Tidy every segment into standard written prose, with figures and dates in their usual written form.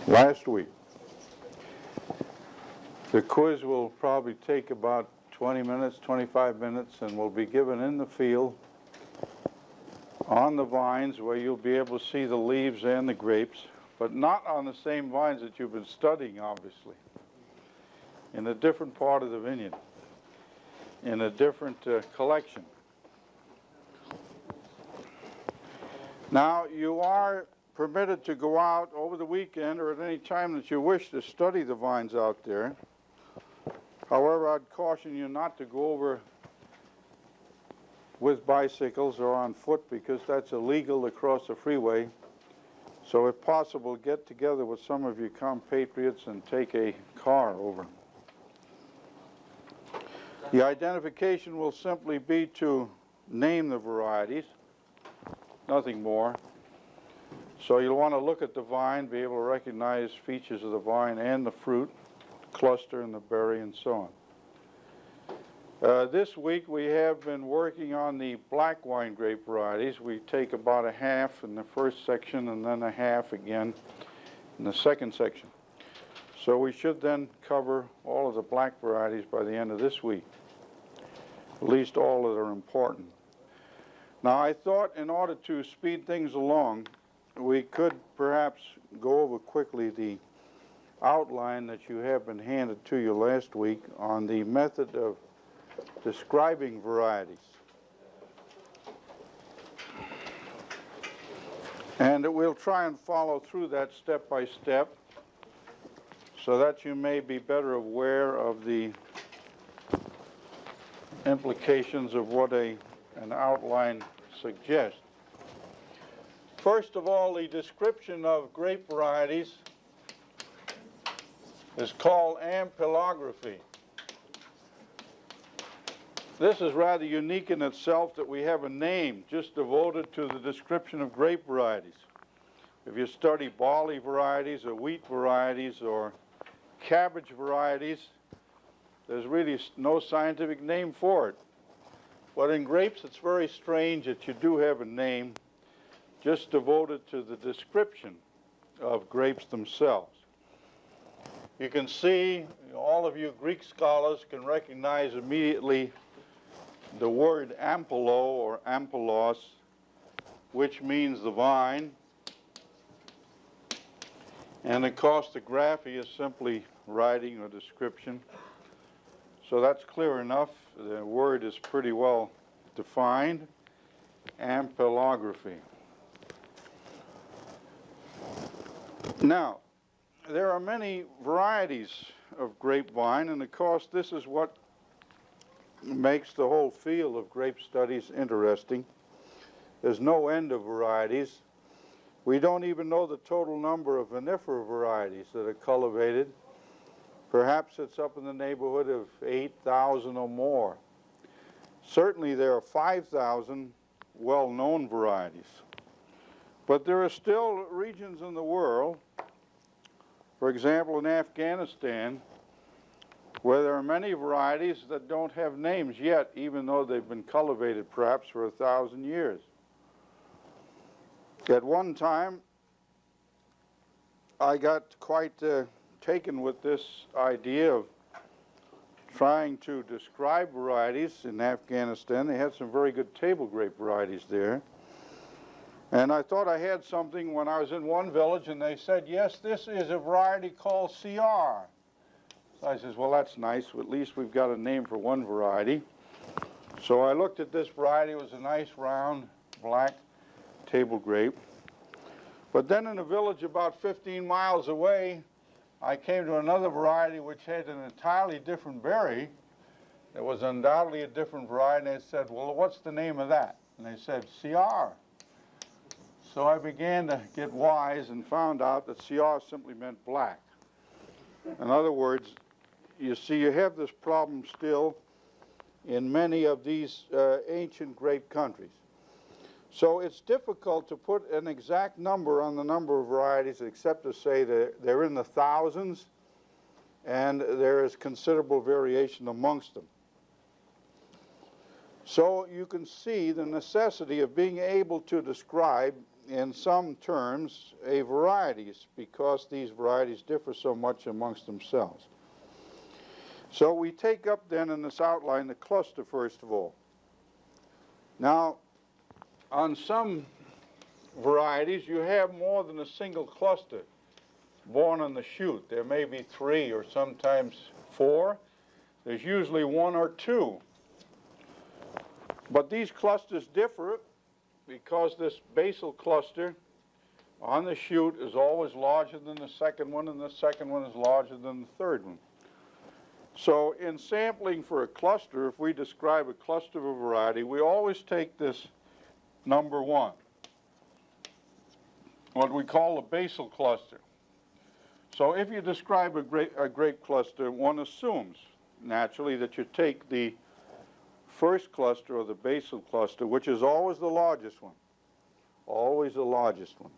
last week. The quiz will probably take about 20 minutes, 25 minutes, and will be given in the field on the vines where you'll be able to see the leaves and the grapes, but not on the same vines that you've been studying, obviously, in a different part of the vineyard, in a different collection. Now, you are permitted to go out over the weekend or at any time that you wish to study the vines out there. However, I'd caution you not to go over with bicycles or on foot because that's illegal to cross the freeway. So if possible, get together with some of your compatriots and take a car over. The identification will simply be to name the varieties, nothing more. So you'll want to look at the vine, be able to recognize features of the vine and the fruit, cluster and the berry and so on. This week we have been working on the black wine grape varieties. We take about a half in the first section and then a half again in the second section. So we should then cover all of the black varieties by the end of this week, at least all that are important. Now I thought in order to speed things along, we could perhaps go over quickly the outline that you have been handed to you last week on the method of describing varieties. And we'll try and follow through that step by step so that you may be better aware of the implications of what an outline suggests. First of all, the description of grape varieties is called ampelography. This is rather unique in itself that we have a name just devoted to the description of grape varieties. If you study barley varieties or wheat varieties or cabbage varieties, there's really no scientific name for it. But in grapes, it's very strange that you do have a name just devoted to the description of grapes themselves. You can see, all of you Greek scholars can recognize immediately the word ampelo or ampelos, which means the vine. And of course the graphy is simply writing or description. So that's clear enough. The word is pretty well defined, ampelography. Now, there are many varieties of grapevine, and of course this is what makes the whole field of grape studies interesting. There's no end of varieties. We don't even know the total number of vinifera varieties that are cultivated. Perhaps it's up in the neighborhood of 8,000 or more. Certainly there are 5,000 well-known varieties. But there are still regions in the world, for example in Afghanistan, where there are many varieties that don't have names yet, even though they've been cultivated perhaps for 1,000 years. At one time, I got quite taken with this idea of trying to describe varieties in Afghanistan. They had some very good table grape varieties there. And I thought I had something when I was in one village, and they said, yes, this is a variety called CR. So I says, well, that's nice. At least we've got a name for one variety. So I looked at this variety. It was a nice, round, black table grape. But then in a village about 15 miles away, I came to another variety which had an entirely different berry. It was undoubtedly a different variety. And they said, well, what's the name of that? And they said, CR. So I began to get wise and found out that CR simply meant black. In other words, you see, you have this problem still in many of these ancient grape countries. So it's difficult to put an exact number on the number of varieties except to say that they're in the thousands and there is considerable variation amongst them. So you can see the necessity of being able to describe in some terms, a varieties, because these varieties differ so much amongst themselves. So we take up then in this outline the cluster first of all. Now, on some varieties, you have more than a single cluster born on the shoot. There may be 3 or sometimes 4. There's usually 1 or 2. But these clusters differ because this basal cluster on the shoot is always larger than the second one, and the second one is larger than the third one. So in sampling for a cluster, if we describe a cluster of a variety, we always take this number 1, what we call a basal cluster. So if you describe a grape cluster, one assumes naturally that you take the first cluster or the basal cluster, which is always the largest one, always the largest one.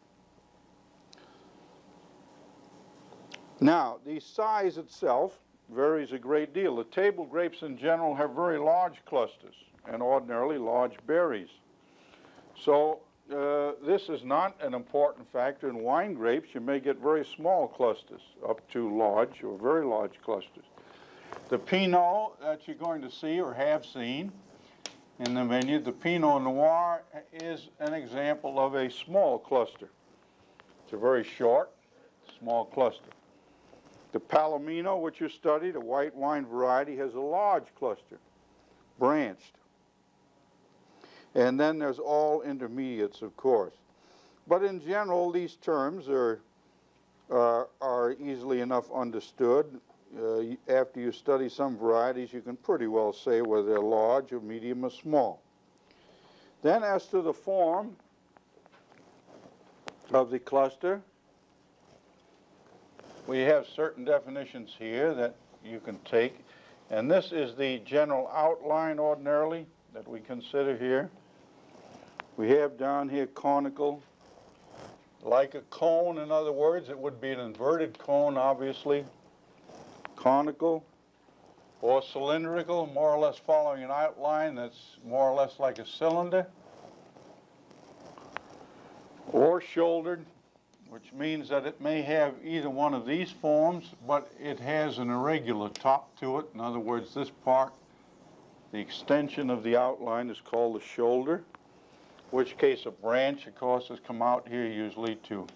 Now, the size itself varies a great deal. The table grapes in general have very large clusters and ordinarily large berries. So this is not an important factor in wine grapes. You may get very small clusters up to large or very large clusters. The Pinot that you're going to see or have seen in the vineyard, the Pinot Noir, is an example of a small cluster. It's a very short, small cluster. The Palomino, which you studied, a white wine variety, has a large cluster, branched. And then there's all intermediates, of course. But in general, these terms are easily enough understood. After you study some varieties, you can pretty well say whether they're large or medium or small. Then as to the form of the cluster, we have certain definitions here that you can take. And this is the general outline ordinarily that we consider here. We have down here conical, like a cone, in other words. It would be an inverted cone, obviously. Conical or cylindrical, more or less following an outline that's more or less like a cylinder. Or shouldered, which means that it may have either one of these forms, but it has an irregular top to it. In other words, this part, the extension of the outline, is called the shoulder, in which case a branch, of course, has come out here usually to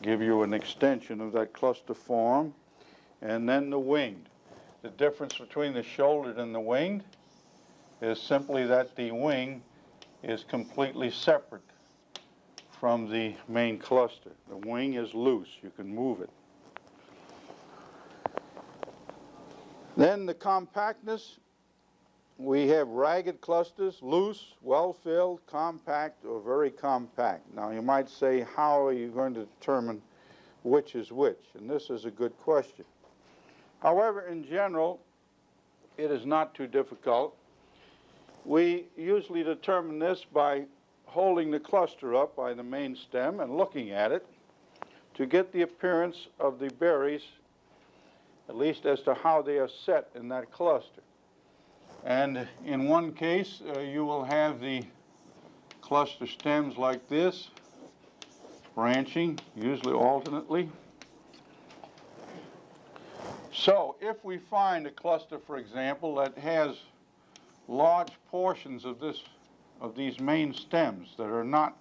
give you an extension of that cluster form. And then the winged. The difference between the shouldered and the winged is simply that the wing is completely separate from the main cluster. The wing is loose. You can move it. Then the compactness. We have ragged clusters, loose, well-filled, compact, or very compact. Now you might say, how are you going to determine which is which? And this is a good question. However, in general, it is not too difficult. We usually determine this by holding the cluster up by the main stem and looking at it to get the appearance of the berries, at least as to how they are set in that cluster. And in one case, you will have the cluster stems like this, branching, usually alternately. So if we find a cluster, for example, that has large portions of these main stems that are not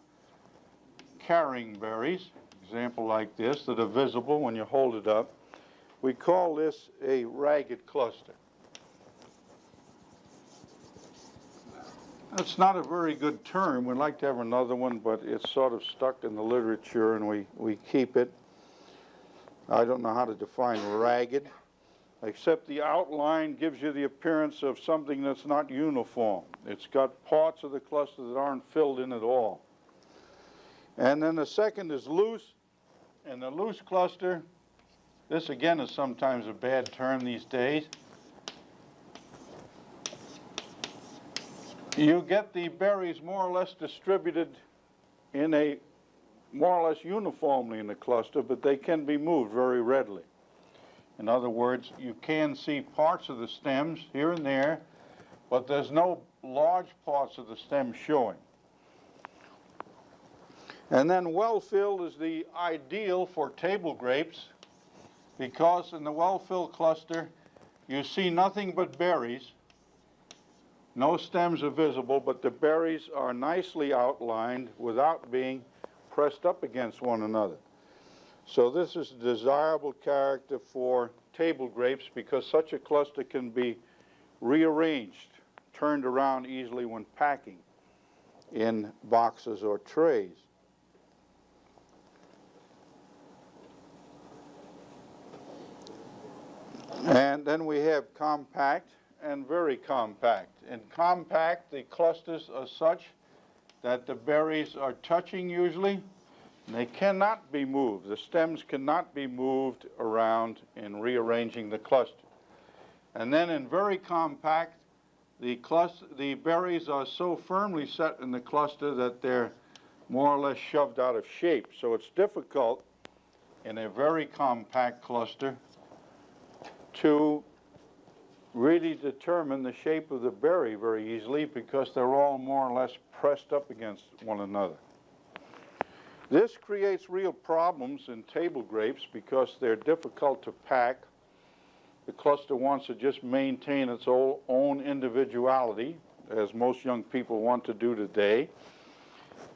carrying berries, example like this, that are visible when you hold it up, we call this a ragged cluster. It's not a very good term. We'd like to have another one, but it's sort of stuck in the literature and we keep it. I don't know how to define ragged, except the outline gives you the appearance of something that's not uniform. It's got parts of the cluster that aren't filled in at all. And then the second is loose. And the loose cluster, this again is sometimes a bad term these days. You get the berries more or less distributed in a more or less uniformly in the cluster, but they can be moved very readily. In other words, you can see parts of the stems here and there, but there's no large parts of the stem showing. And then well-filled is the ideal for table grapes, because in the well-filled cluster you see nothing but berries. No stems are visible, but the berries are nicely outlined without being pressed up against one another. So this is a desirable character for table grapes because such a cluster can be rearranged, turned around easily when packing in boxes or trays. And then we have compact and very compact. In compact, the clusters are such that the berries are touching usually, and they cannot be moved. The stems cannot be moved around in rearranging the cluster. And then in very compact, the berries are so firmly set in the cluster that they're more or less shoved out of shape. So it's difficult in a very compact cluster to really determine the shape of the berry very easily because they're all more or less pressed up against one another. This creates real problems in table grapes because they're difficult to pack. The cluster wants to just maintain its own individuality, as most young people want to do today,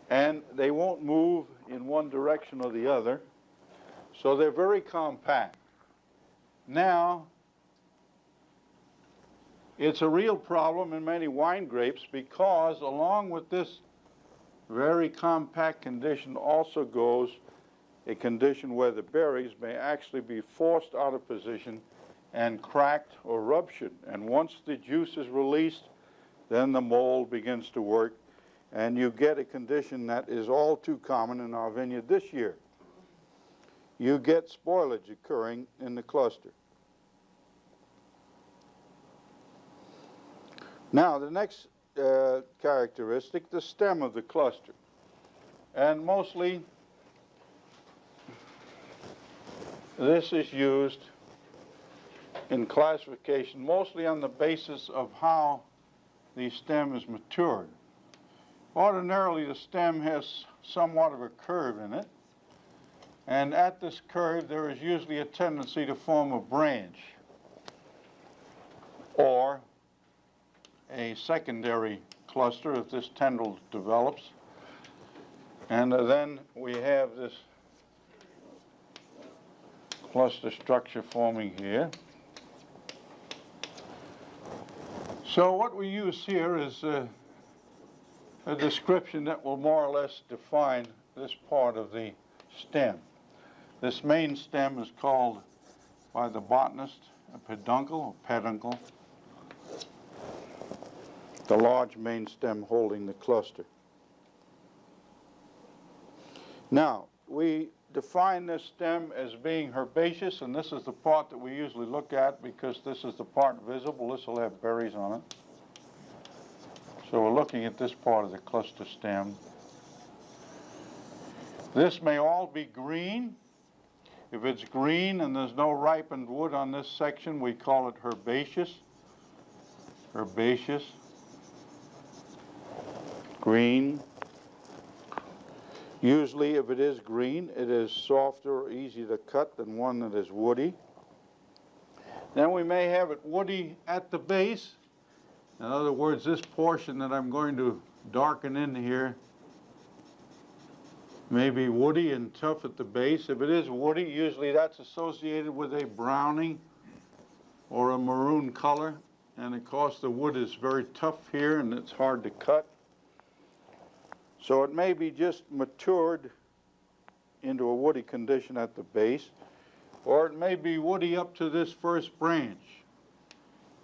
and they won't move in one direction or the other, so they're very compact. Now, it's a real problem in many wine grapes because along with this very compact condition also goes a condition where the berries may actually be forced out of position and cracked or ruptured. And once the juice is released, then the mold begins to work, and you get a condition that is all too common in our vineyard this year. You get spoilage occurring in the cluster. Now, the next characteristic, the stem of the cluster. And mostly, this is used in classification mostly on the basis of how the stem is matured. Ordinarily, the stem has somewhat of a curve in it, and at this curve there is usually a tendency to form a branch or a secondary cluster if this tendril develops. And then we have this cluster structure forming here. So what we use here is a description that will more or less define this part of the stem. This main stem is called by the botanist a peduncle or peduncle, the large main stem holding the cluster. Now, we define this stem as being herbaceous, and this is the part that we usually look at because this is the part visible. This will have berries on it. So we're looking at this part of the cluster stem. This may all be green. If it's green and there's no ripened wood on this section, we call it herbaceous. Herbaceous. Green. Usually, if it is green, it is softer or easier to cut than one that is woody. Then we may have it woody at the base. In other words, this portion that I'm going to darken in here may be woody and tough at the base. If it is woody, usually that's associated with a browning or a maroon color. And of course, the wood is very tough here and it's hard to cut. So it may be just matured into a woody condition at the base, or it may be woody up to this first branch.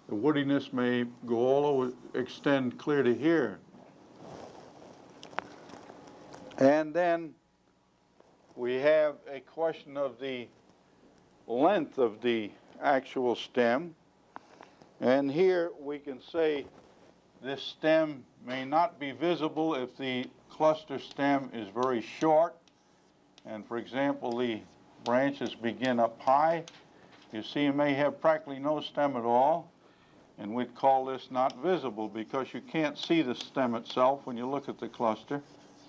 The woodiness may go all over, extend clear to here. And then we have a question of the length of the actual stem. And here we can say this stem may not be visible if the cluster stem is very short. And for example, the branches begin up high. You see, you may have practically no stem at all. And we'd call this not visible because you can't see the stem itself when you look at the cluster.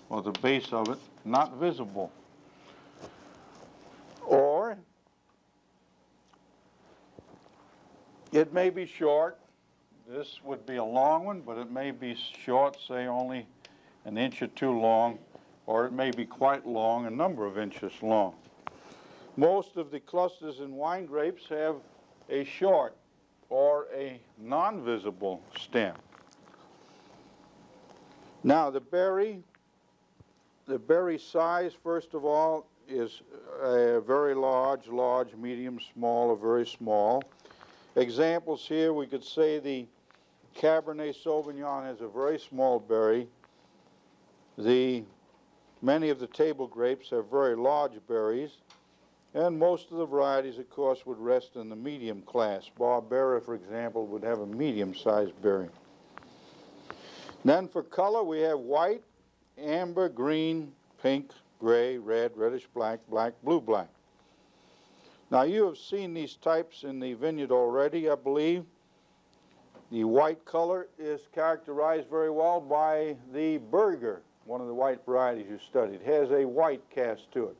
or the base of it, not visible. Or it may be short. This would be a long one, but it may be short, say only an inch or two long, or it may be quite long, a number of inches long. Most of the clusters in wine grapes have a short or a non-visible stem. Now the berry size, first of all, is very large, medium, small, or very small. Examples here, we could say the Cabernet Sauvignon has a very small berry. Many of the table grapes have very large berries, and most of the varieties, of course, would rest in the medium class. Barbera, for example, would have a medium-sized berry. Then for color, we have white, amber, green, pink, gray, red, reddish black, black, blue black. Now you have seen these types in the vineyard already, I believe. The white color is characterized very well by the Burger, one of the white varieties you studied. It has a white cast to it.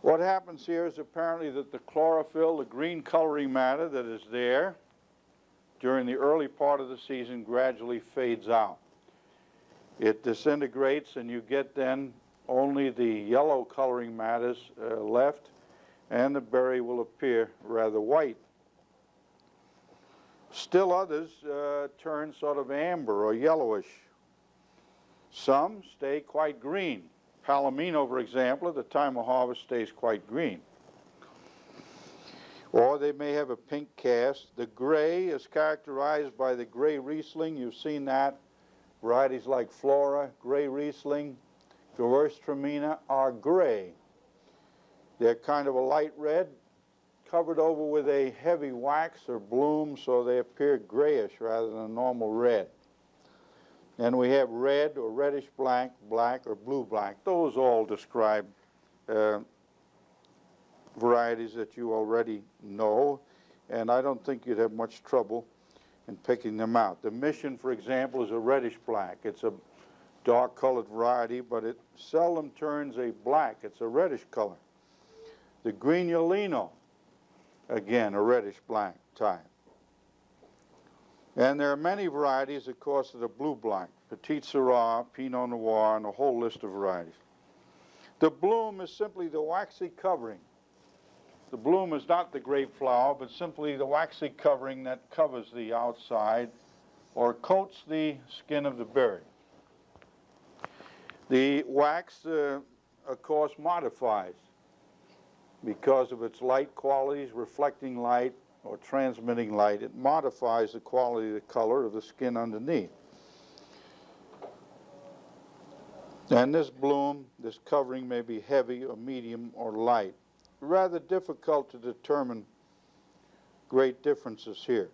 What happens here is apparently that the chlorophyll, the green coloring matter that is there during the early part of the season, gradually fades out. It disintegrates, and you get then only the yellow coloring matters left, and the berry will appear rather white. Still others turn sort of amber or yellowish. Some stay quite green. Palomino, for example, at the time of harvest stays quite green. Or they may have a pink cast. The gray is characterized by the gray Riesling. You've seen that. Varieties like Flora, gray Riesling, Gewürztraminer are gray. They're kind of a light red, covered over with a heavy wax or bloom, so they appear grayish rather than a normal red. And we have red or reddish black, black or blue black. Those all describe varieties that you already know, and I don't think you'd have much trouble in picking them out. The Mission, for example, is a reddish black. It's a dark colored variety, but it seldom turns a black. It's a reddish color. The Grignolino, again, a reddish black type. And there are many varieties, of course, that are blue-black. Petit Syrah, Pinot Noir, and a whole list of varieties. The bloom is simply the waxy covering. The bloom is not the grape flower, but simply the waxy covering that covers the outside or coats the skin of the berry. The wax, of course, modifies because of its light qualities, reflecting light, or transmitting light. It modifies the quality of the color of the skin underneath. And this bloom, this covering may be heavy or medium or light. Rather difficult to determine great differences here.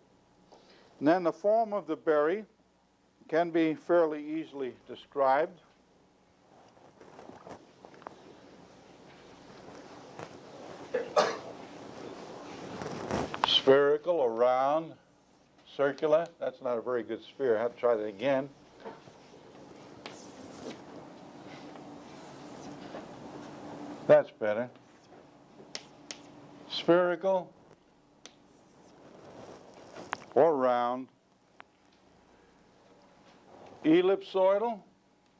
And then the form of the berry can be fairly easily described. Spherical or round, circular. That's not a very good sphere. I have to try that again. That's better. Spherical or round. Ellipsoidal,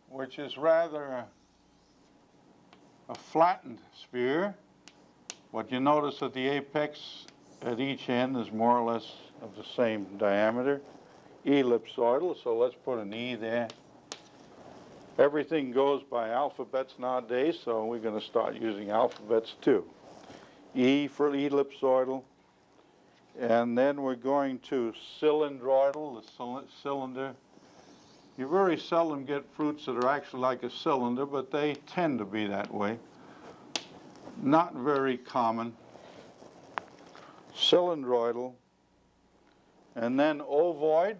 which is rather a flattened sphere. What you notice at the apex at each end is more or less of the same diameter. Ellipsoidal, so let's put an E there. Everything goes by alphabets nowadays, so we're going to start using alphabets too. E for ellipsoidal, and then we're going to cylindroidal, the cylinder. You very seldom get fruits that are actually like a cylinder, but they tend to be that way. Not very common. Cylindroidal, and then ovoid,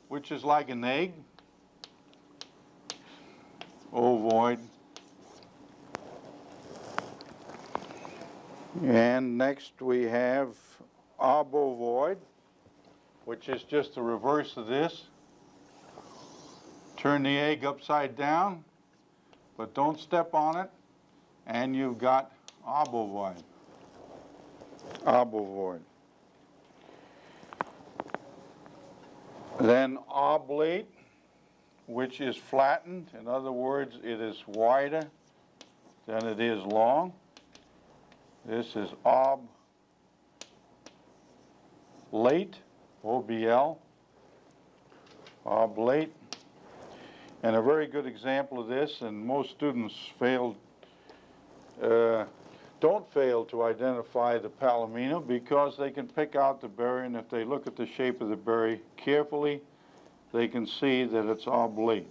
which is like an egg. Ovoid. And next we have arbovoid, which is just the reverse of this. Turn the egg upside down, but don't step on it, and you've got obovoid. Obovoid. Then oblate, which is flattened. In other words, it is wider than it is long. This is oblate, OBL, oblate. And a very good example of this, and most students don't fail to identify the palomino because they can pick out the berry, and if they look at the shape of the berry carefully, they can see that it's oblate.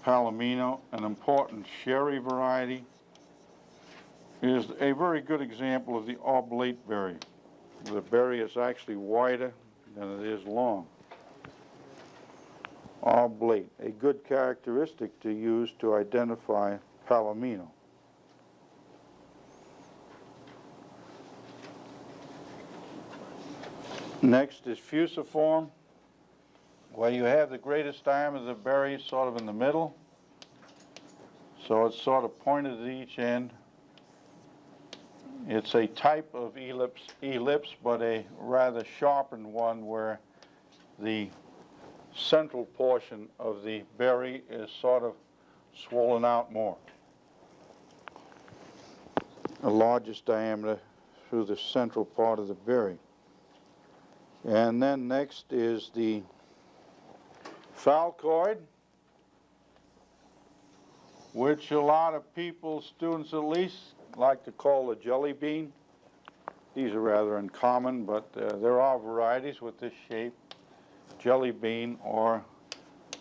Palomino, an important sherry variety, is a very good example of the oblate berry. The berry is actually wider than it is long. Oblate, a good characteristic to use to identify palomino. Next is fusiform, where you have the greatest diameter of the berry sort of in the middle. So it's sort of pointed at each end. It's a type of ellipse, but a rather sharpened one where the central portion of the berry is sort of swollen out more. The largest diameter through the central part of the berry. And then next is the falcoid, which a lot of people, students at least, like to call a jelly bean. These are rather uncommon, but there are varieties with this shape, jelly bean, or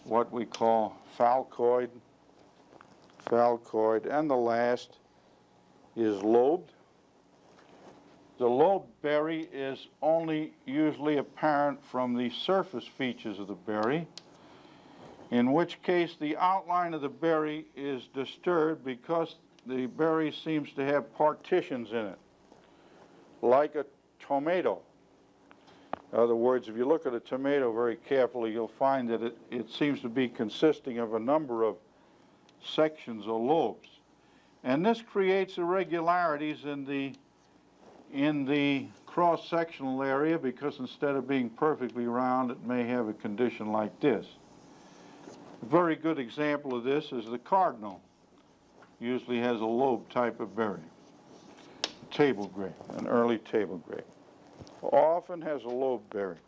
what we call falcoid. Falcoid. And the last is lobed. The lobed berry is only usually apparent from the surface features of the berry, in which case the outline of the berry is disturbed because the berry seems to have partitions in it, like a tomato. In other words, if you look at a tomato very carefully, you'll find that it seems to be consisting of a number of sections or lobes. And this creates irregularities in the cross-sectional area, because instead of being perfectly round, it may have a condition like this. A very good example of this is the cardinal. Usually has a lobe type of berry. Table grape, an early table grape. Often has a lobe berry.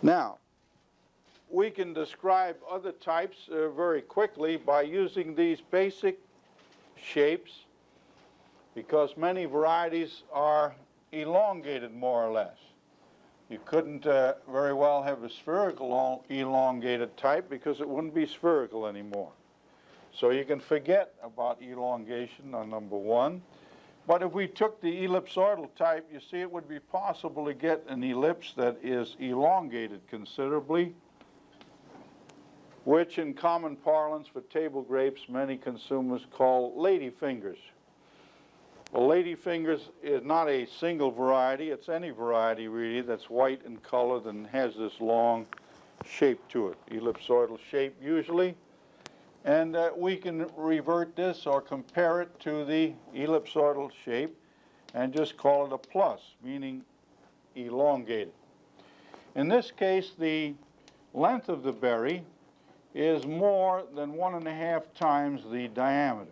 Now, we can describe other types very quickly by using these basic shapes, because many varieties are elongated more or less. You couldn't very well have a spherical elongated type because it wouldn't be spherical anymore. So you can forget about elongation on number one. But if we took the ellipsoidal type, you see it would be possible to get an ellipse that is elongated considerably, which in common parlance for table grapes many consumers call ladyfingers. Well, Ladyfingers is not a single variety. It's any variety, really, that's white in color and has this long shape to it, ellipsoidal shape usually. And we can revert this or compare it to the ellipsoidal shape and just call it a plus, meaning elongated. In this case, the length of the berry is more than 1.5 times the diameter.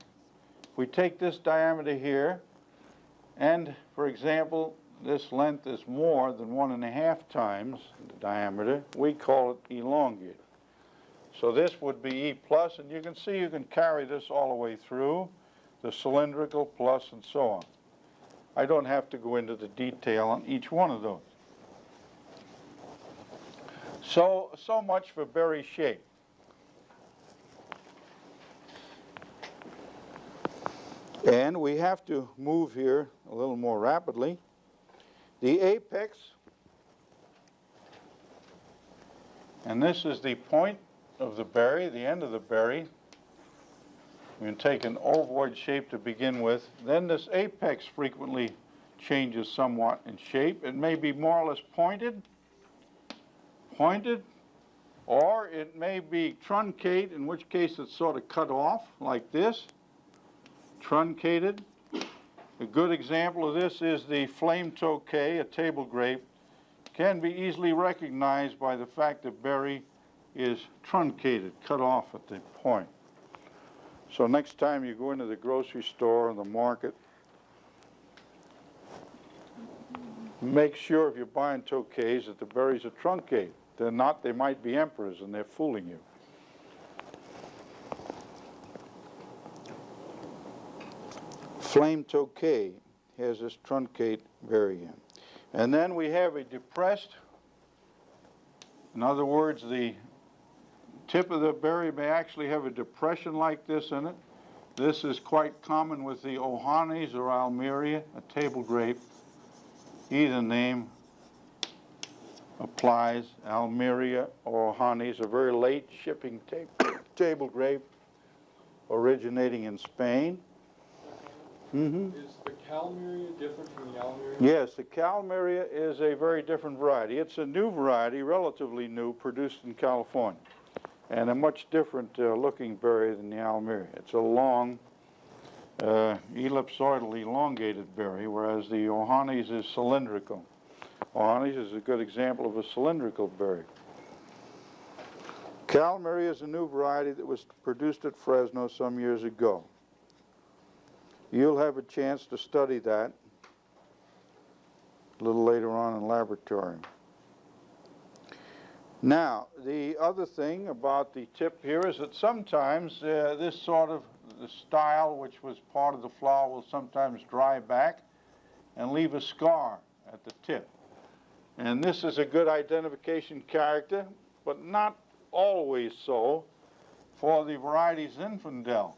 If we take this diameter here, and for example, this length is more than 1.5 times the diameter, we call it elongated. So this would be E plus, and you can see you can carry this all the way through, the cylindrical plus and so on. I don't have to go into the detail on each one of those. So much for berry shape. And we have to move here a little more rapidly. The apex, and this is the point of the berry, the end of the berry. We can take an ovoid shape to begin with. Then this apex frequently changes somewhat in shape. It may be more or less pointed pointed, or it may be truncate, in which case it's sort of cut off like this, truncated. A good example of this is the flame tokay, a table grape, can be easily recognized by the fact the berry is truncated, cut off at the point. So next time you go into the grocery store or the market, make sure if you're buying tokays that the berries are truncated. They're not, they might be emperors and they're fooling you. Flame tokay has this truncate berry in. And then we have a depressed, in other words, the tip of the berry may actually have a depression like this in it. This is quite common with the Ohanes or Almeria, a table grape. Either name applies. Almeria or Ohanes, a very late shipping table grape originating in Spain. Is the Calmeria different from the Almeria? Yes, the Calmeria is a very different variety. It's a new variety, relatively new, produced in California, and a much different looking berry than the Almeria. It's a long, ellipsoidal, elongated berry, whereas the Ohanes is cylindrical. Ohanes is a good example of a cylindrical berry. Calmeria is a new variety that was produced at Fresno some years ago. You'll have a chance to study that a little later on in laboratory. Now, the other thing about the tip here is that sometimes this sort of the style, which was part of the flower, will sometimes dry back and leave a scar at the tip. And this is a good identification character, but not always so for the varieties Zinfandel,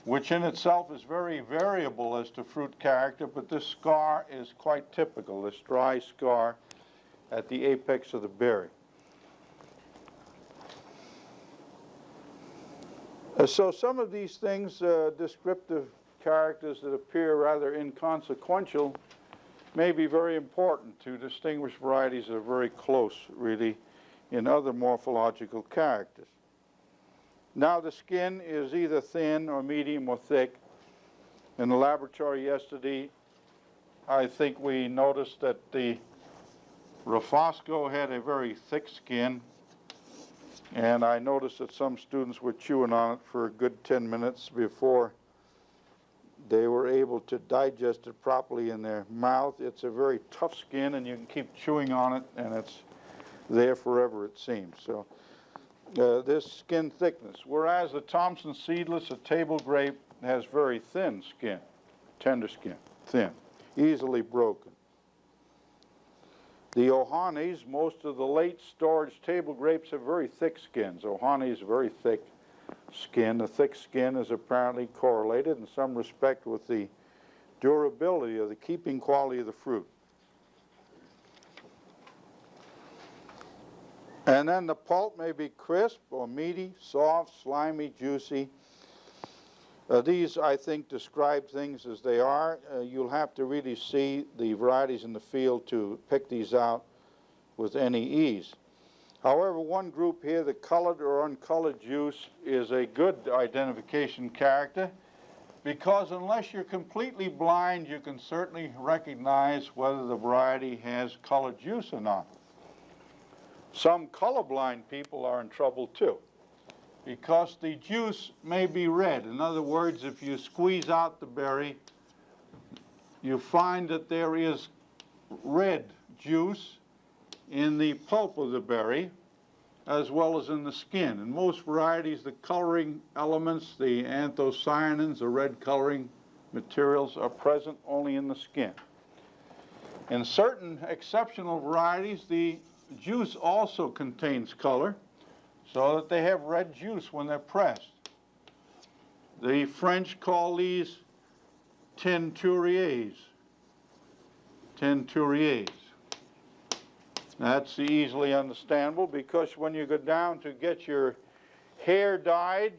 which in itself is very variable as to fruit character, but this scar is quite typical, this dry scar at the apex of the berry. So some of these things, descriptive characters that appear rather inconsequential, may be very important to distinguish varieties that are very close, really, in other morphological characters. Now the skin is either thin or medium or thick. In the laboratory yesterday, I think we noticed that the Rafosco had a very thick skin, and I noticed that some students were chewing on it for a good 10 minutes before they were able to digest it properly in their mouth. It's a very tough skin, and you can keep chewing on it, and it's there forever, it seems. So this skin thickness, whereas the Thompson seedless, a table grape, has very thin skin, tender skin, thin, easily broken. The Ohanes, most of the late storage table grapes have very thick skins. Ohanes, very thick skin. The thick skin is apparently correlated in some respect with the durability or the keeping quality of the fruit. And then the pulp may be crisp or meaty, soft, slimy, juicy. These, I think, describe things as they are. You'll have to really see the varieties in the field to pick these out with any ease. However, one group here, the colored or uncolored juice, is a good identification character, because unless you're completely blind, you can certainly recognize whether the variety has colored juice or not. Some colorblind people are in trouble too, because the juice may be red. In other words, if you squeeze out the berry, you find that there is red juice in the pulp of the berry as well as in the skin. In most varieties, the coloring elements, the anthocyanins, the red coloring materials, are present only in the skin. In certain exceptional varieties, the juice also contains color, so that they have red juice when they're pressed. The French call these teinturiers. Teinturiers. That's easily understandable, because when you go down to get your hair dyed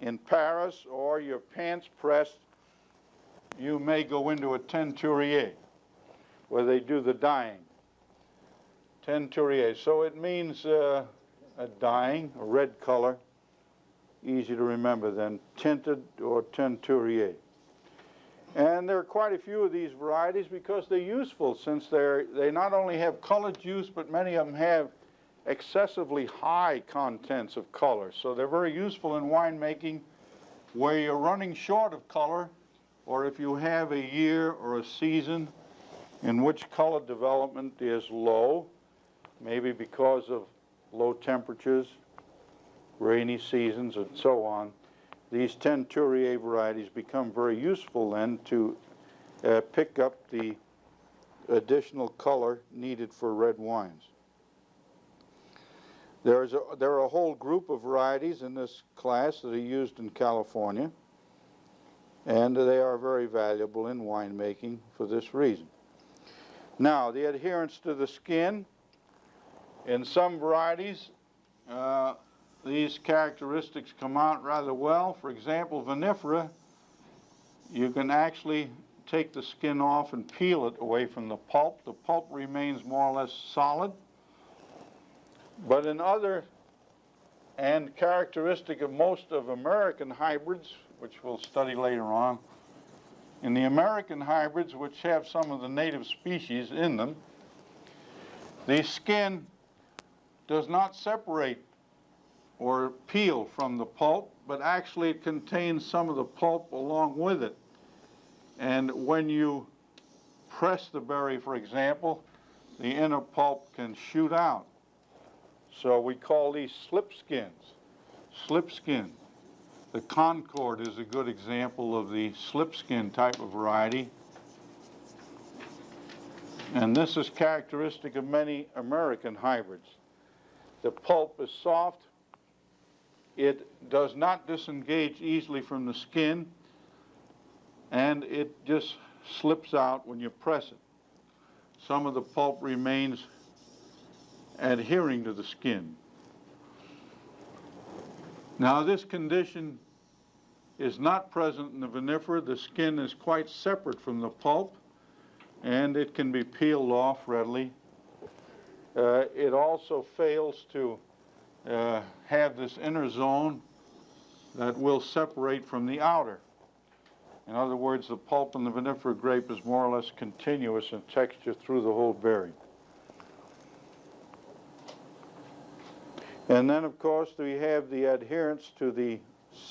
in Paris or your pants pressed, you may go into a teinturier where they do the dyeing. Teinturier. So it means a dyeing, a red color, easy to remember then, tinted or teinturier. And there are quite a few of these varieties because they're useful, since they not only have colored juice, but many of them have excessively high contents of color. So they're very useful in winemaking where you're running short of color, or if you have a year or a season in which color development is low, maybe because of low temperatures, rainy seasons, and so on. These teinturier varieties become very useful then to pick up the additional color needed for red wines. There are a whole group of varieties in this class that are used in California, and they are very valuable in winemaking for this reason. Now, the adherence to the skin. In some varieties, these characteristics come out rather well. For example, vinifera, you can actually take the skin off and peel it away from the pulp. The pulp remains more or less solid. But in other, and characteristic of most of American hybrids, which we'll study later on, in the American hybrids, which have some of the native species in them, the skin does not separate or peel from the pulp, but actually it contains some of the pulp along with it. And when you press the berry, for example, the inner pulp can shoot out. So we call these slip skins. Slip skin. The Concord is a good example of the slip skin type of variety. And this is characteristic of many American hybrids. The pulp is soft. It does not disengage easily from the skin, and it just slips out when you press it. Some of the pulp remains adhering to the skin. Now, this condition is not present in the vinifera. The skin is quite separate from the pulp, and it can be peeled off readily. It also fails to have this inner zone that will separate from the outer. In other words, the pulp in the vinifera grape is more or less continuous in texture through the whole berry. And then, of course, we have the adherence to the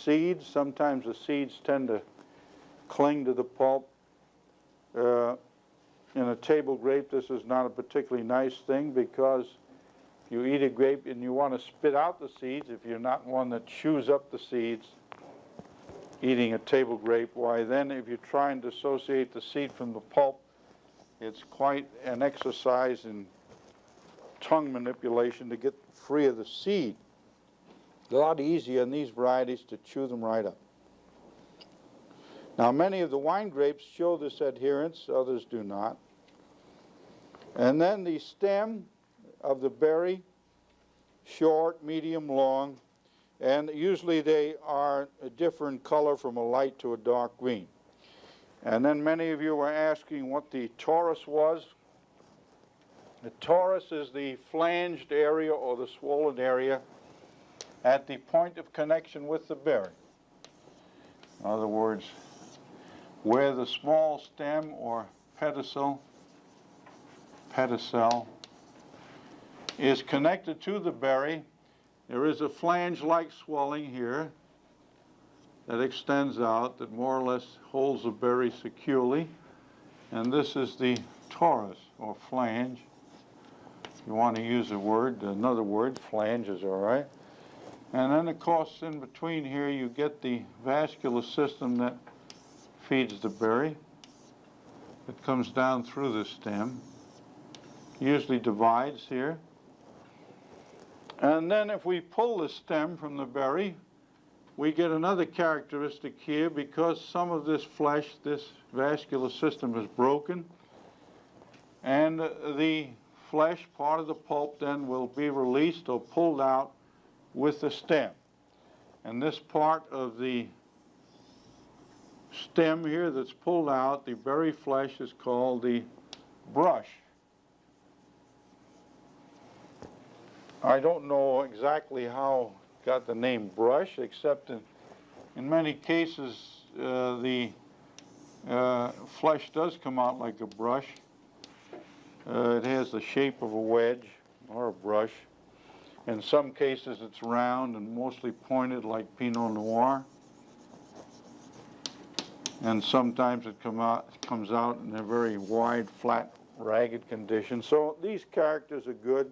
seeds. Sometimes the seeds tend to cling to the pulp. In a table grape, this is not a particularly nice thing, because if you eat a grape and you want to spit out the seeds, if you're not one that chews up the seeds, eating a table grape, why then if you try and dissociate the seed from the pulp, it's quite an exercise in tongue manipulation to get free of the seed. A lot easier in these varieties to chew them right up. Now, many of the wine grapes show this adherence, others do not. And then the stem of the berry, short, medium, long, and usually they are a different color from a light to a dark green. And then many of you were asking what the torus was. The torus is the flanged area or the swollen area at the point of connection with the berry. In other words, where the small stem or pedicel is connected to the berry, there is a flange-like swelling here that extends out, that more or less holds the berry securely, and this is the torus or flange. If you want to use a word, another word, flange is all right. And then, of course, in between here you get the vascular system that feeds the berry. It comes down through the stem, usually divides here. And then if we pull the stem from the berry, we get another characteristic here, because some of this flesh, this vascular system is broken, and the flesh, part of the pulp, then will be released or pulled out with the stem. And this part of the stem here that's pulled out, the berry flesh, is called the brush. I don't know exactly how it got the name brush, except in many cases the flesh does come out like a brush. It has the shape of a wedge or a brush. In some cases it's round and mostly pointed like Pinot Noir. And sometimes it comes out in a very wide, flat, ragged condition. So these characters are good.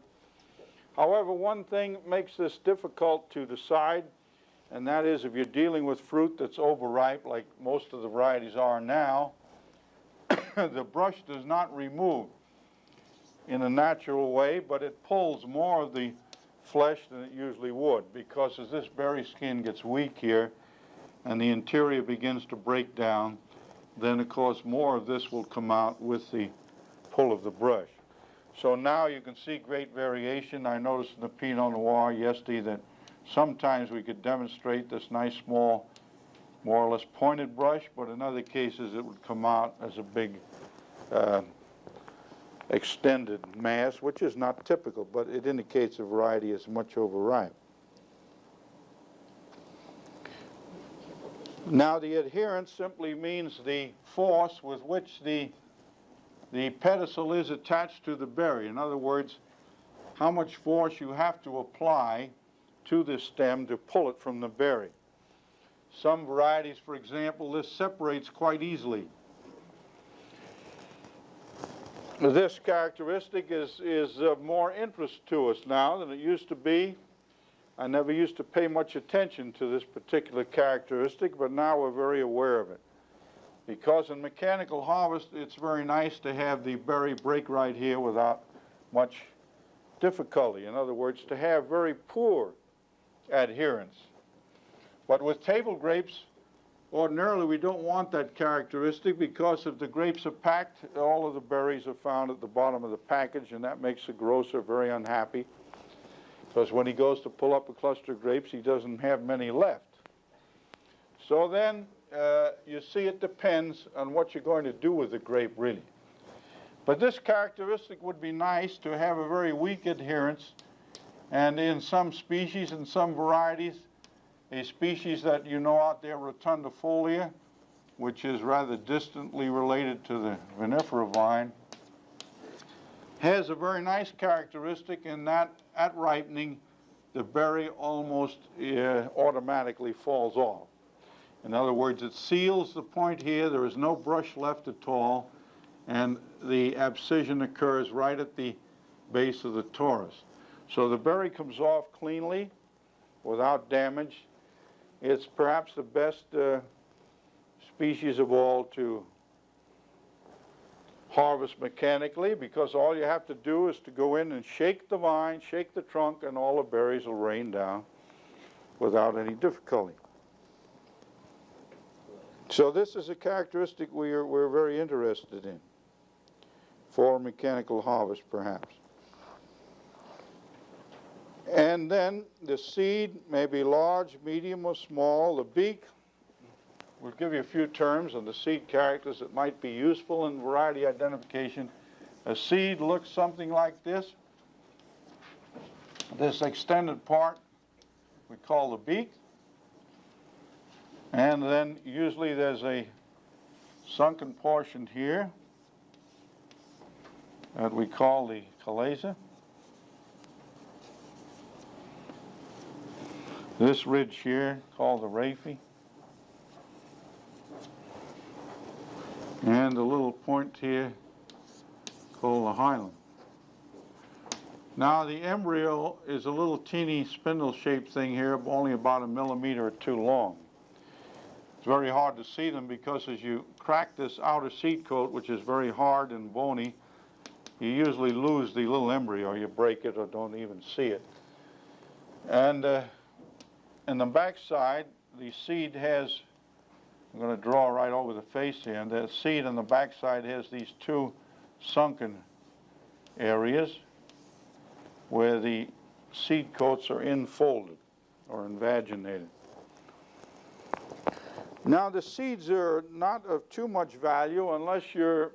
However, one thing makes this difficult to decide, and that is if you're dealing with fruit that's overripe, like most of the varieties are now, the brush does not remove in a natural way, but it pulls more of the flesh than it usually would, because as this berry skin gets weak here and the interior begins to break down, then of course more of this will come out with the pull of the brush. So now you can see great variation. I noticed in the Pinot Noir yesterday that sometimes we could demonstrate this nice small, more or less pointed brush, but in other cases it would come out as a big extended mass, which is not typical, but it indicates a variety is much overripe. Now the adherence simply means the force with which the pedicel is attached to the berry. In other words, how much force you have to apply to this stem to pull it from the berry. Some varieties, for example, this separates quite easily. This characteristic is of more interest to us now than it used to be. I never used to pay much attention to this particular characteristic, but now we're very aware of it. Because in mechanical harvest, it's very nice to have the berry break right here without much difficulty. In other words, to have very poor adherence. But with table grapes, ordinarily we don't want that characteristic, because if the grapes are packed, all of the berries are found at the bottom of the package, and that makes the grocer very unhappy. Because when he goes to pull up a cluster of grapes, he doesn't have many left. So then, you see, it depends on what you're going to do with the grape, really. But this characteristic would be nice to have a very weak adherence, and in some species, in some varieties, a species that you know out there, rotundifolia, which is rather distantly related to the vinifera vine, has a very nice characteristic in that at ripening, the berry almost automatically falls off. In other words, it seals the point here. There is no brush left at all, and the abscission occurs right at the base of the torus. So the berry comes off cleanly, without damage. It's perhaps the best species of all to harvest mechanically, because all you have to do is to go in and shake the vine, shake the trunk, and all the berries will rain down without any difficulty. So this is a characteristic we're very interested in for mechanical harvest, perhaps. And then the seed may be large, medium, or small. The beak, we'll give you a few terms on the seed characters that might be useful in variety identification. A seed looks something like this. This extended part we call the beak. And then usually there's a sunken portion here that we call the chalaza. This ridge here, called the raphe. And the little point here, called the hilum. Now the embryo is a little teeny spindle-shaped thing here, only about 1 millimeter or 2 long. It's very hard to see them because as you crack this outer seed coat, which is very hard and bony, you usually lose the little embryo. You break it or don't even see it. And in the back side, the seed has, I'm going to draw right over the face here, and the seed on the back side has these 2 sunken areas where the seed coats are infolded or invaginated. Now the seeds are not of too much value unless you've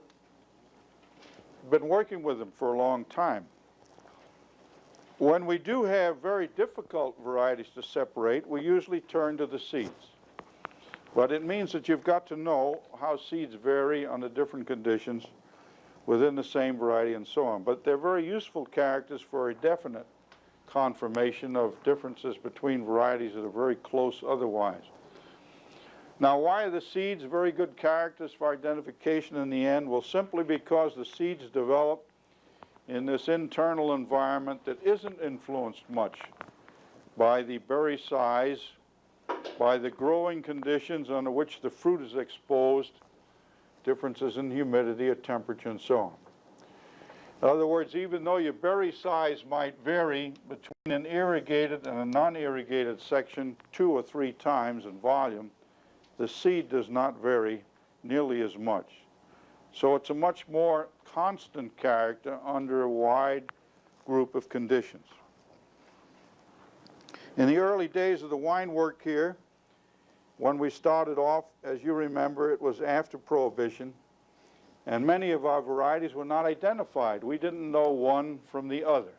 been working with them for a long time. When we do have very difficult varieties to separate, we usually turn to the seeds. But it means that you've got to know how seeds vary under different conditions within the same variety and so on. But they're very useful characters for a definite confirmation of differences between varieties that are very close otherwise. Now, why are the seeds very good characters for identification in the end? Well, simply because the seeds develop in this internal environment that isn't influenced much by the berry size, by the growing conditions under which the fruit is exposed, differences in humidity or temperature and so on. In other words, even though your berry size might vary between an irrigated and a non-irrigated section 2 or 3 times in volume, the seed does not vary nearly as much. So it's a much more constant character under a wide group of conditions. In the early days of the wine work here, when we started off, as you remember, it was after Prohibition, and many of our varieties were not identified. We didn't know one from the other.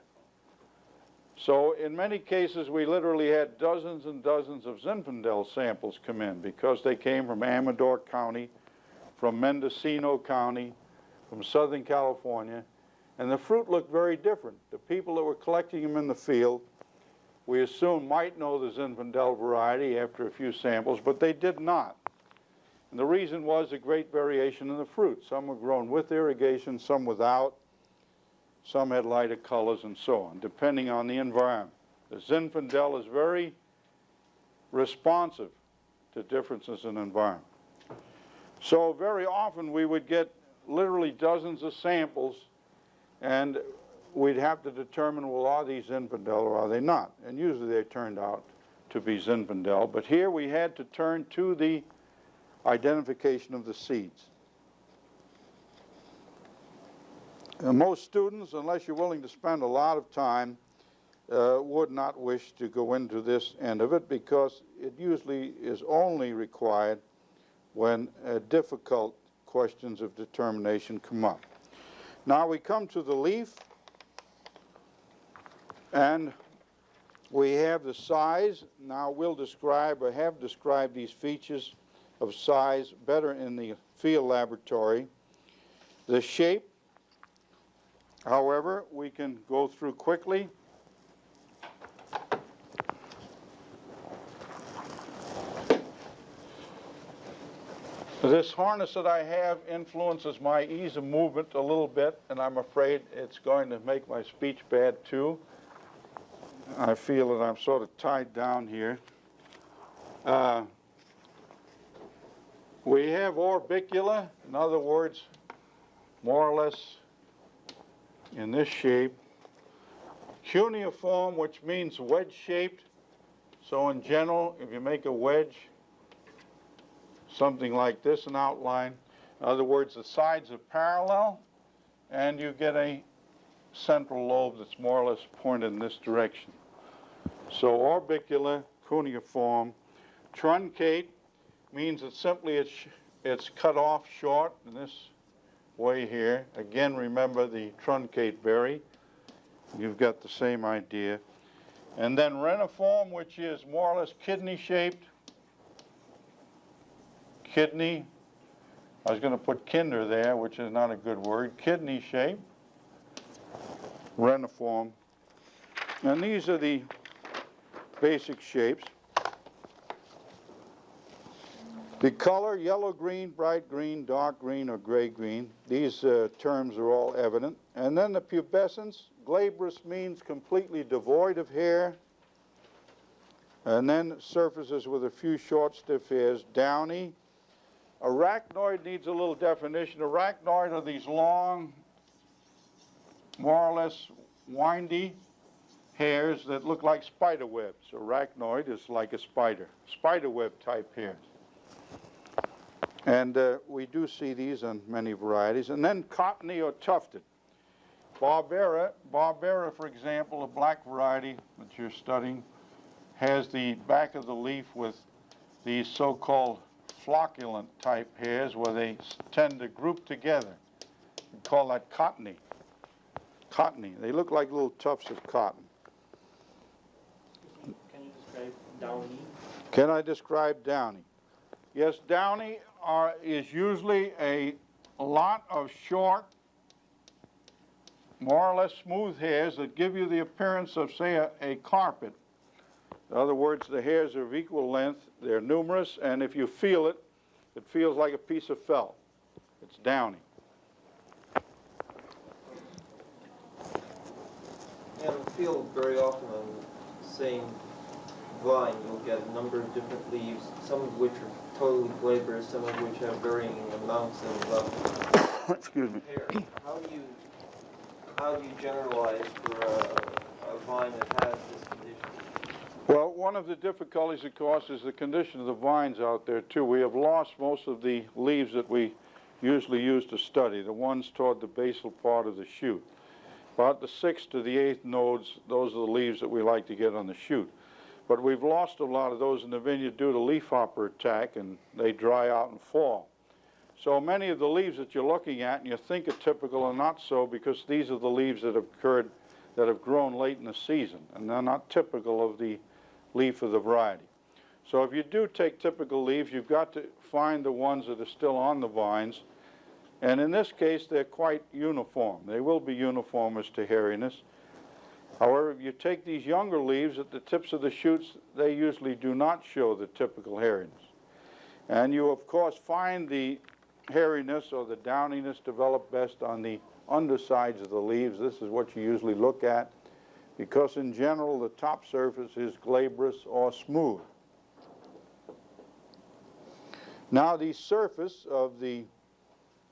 So in many cases, we literally had dozens and dozens of Zinfandel samples come in because they came from Amador County, from Mendocino County, from Southern California, and the fruit looked very different. The people that were collecting them in the field, we assumed might know the Zinfandel variety after a few samples, but they did not. And the reason was a great variation in the fruit. Some were grown with irrigation, some without. Some had lighter colors and so on, depending on the environment. The Zinfandel is very responsive to differences in environment. So very often we would get literally dozens of samples, and we'd have to determine, well, are these Zinfandel or are they not? And usually they turned out to be Zinfandel. But here we had to turn to the identification of the seeds. And most students, unless you're willing to spend a lot of time, would not wish to go into this end of it because it usually is only required when difficult questions of determination come up. Now we come to the leaf, and we have the size. Now we'll describe, or have described, these features of size better in the field laboratory. The shape, however, we can go through quickly. This harness that I have influences my ease of movement a little bit, and I'm afraid it's going to make my speech bad too. I feel that I'm sort of tied down here. We have orbicula, in other words, more or less in this shape. Cuneiform, which means wedge-shaped. So in general, if you make a wedge, something like this in outline, in other words, the sides are parallel, and you get a central lobe that's more or less pointed in this direction. So orbicular, cuneiform. Truncate means that simply it's cut off short in this way here. Again, remember the truncate berry. You've got the same idea. And then reniform, which is more or less kidney-shaped. Kidney, I was going to put kinder there, which is not a good word. Kidney-shaped, reniform. And these are the basic shapes. The color, yellow-green, bright green, dark green, or gray-green. These terms are all evident. And then the pubescence. Glabrous means completely devoid of hair. And then surfaces with a few short, stiff hairs. Downy. Arachnoid needs a little definition. Arachnoid are these long, more or less windy hairs that look like spider webs. Arachnoid is like a spider web type hairs. And we do see these on many varieties. And then cottony or tufted. Barbera, for example, a black variety that you're studying, has the back of the leaf with these so-called flocculent type hairs where they tend to group together. We call that cottony. Cottony. They look like little tufts of cotton. Downy? Can I describe downy? Yes, downy is usually a lot of short, more or less smooth hairs that give you the appearance of, say, a carpet. In other words, the hairs are of equal length, they're numerous, and if you feel it, it feels like a piece of felt. It's downy. In the field, very often on the same vine, you'll get a number of different leaves, some of which are totally glabrous, some of which have varying amounts of Excuse me. hair. How do you generalize for a vine that has this condition? Well, one of the difficulties, of course, is the condition of the vines out there, too. We have lost most of the leaves that we usually use to study, the ones toward the basal part of the shoot. About the 6th to the 8th nodes, those are the leaves that we like to get on the shoot. But we've lost a lot of those in the vineyard due to leafhopper attack, and they dry out and fall. So many of the leaves that you're looking at and you think are typical are not so, because these are the leaves that have grown late in the season, and they're not typical of the leaf of the variety. So if you do take typical leaves, you've got to find the ones that are still on the vines, and in this case they're quite uniform. They will be uniform as to hairiness. However, if you take these younger leaves at the tips of the shoots, they usually do not show the typical hairiness. And you, of course, find the hairiness or the downiness develop best on the undersides of the leaves. This is what you usually look at, because in general the top surface is glabrous or smooth. Now, the surface of the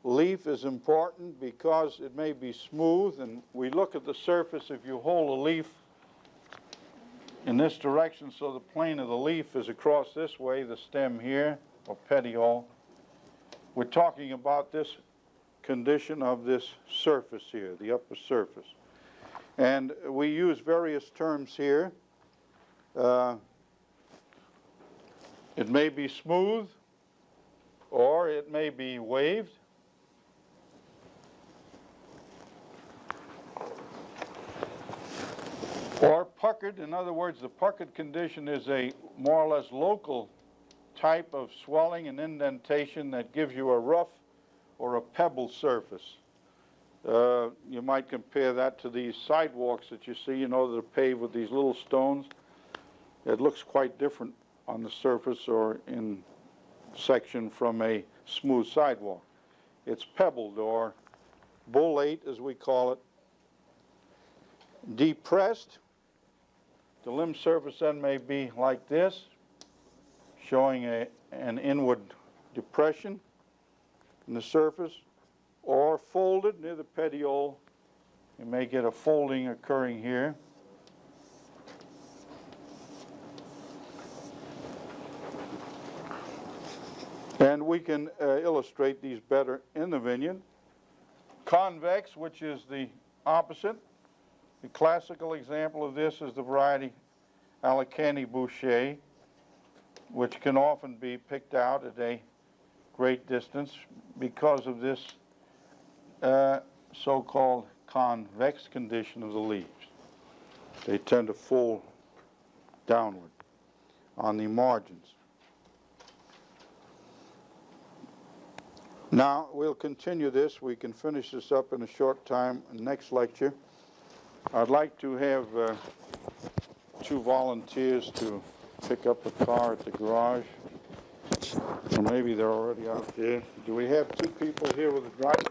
leaf is important because it may be smooth, and we look at the surface. If you hold a leaf in this direction so the plane of the leaf is across this way, the stem here, or petiole, we're talking about this condition of this surface here, the upper surface. And we use various terms here. It may be smooth, or it may be waved. Or puckered. In other words, the puckered condition is a more or less local type of swelling and indentation that gives you a rough or a pebble surface. You might compare that to these sidewalks that you see, that are paved with these little stones. It looks quite different on the surface or in section from a smooth sidewalk. It's pebbled, or bullate as we call it. Depressed. The limb surface then may be like this, showing an inward depression in the surface, or folded near the petiole. You may get a folding occurring here. And we can illustrate these better in the vineyard. Convex, which is the opposite. The classical example of this is the variety Alicante Boucher, which can often be picked out at a great distance because of this so-called convex condition of the leaves. They tend to fold downward on the margins. Now, we'll continue this. We can finish this up in a short time. Next lecture, I'd like to have 2 volunteers to pick up a car at the garage. Or maybe they're already out there. Do we have 2 people here with a driver?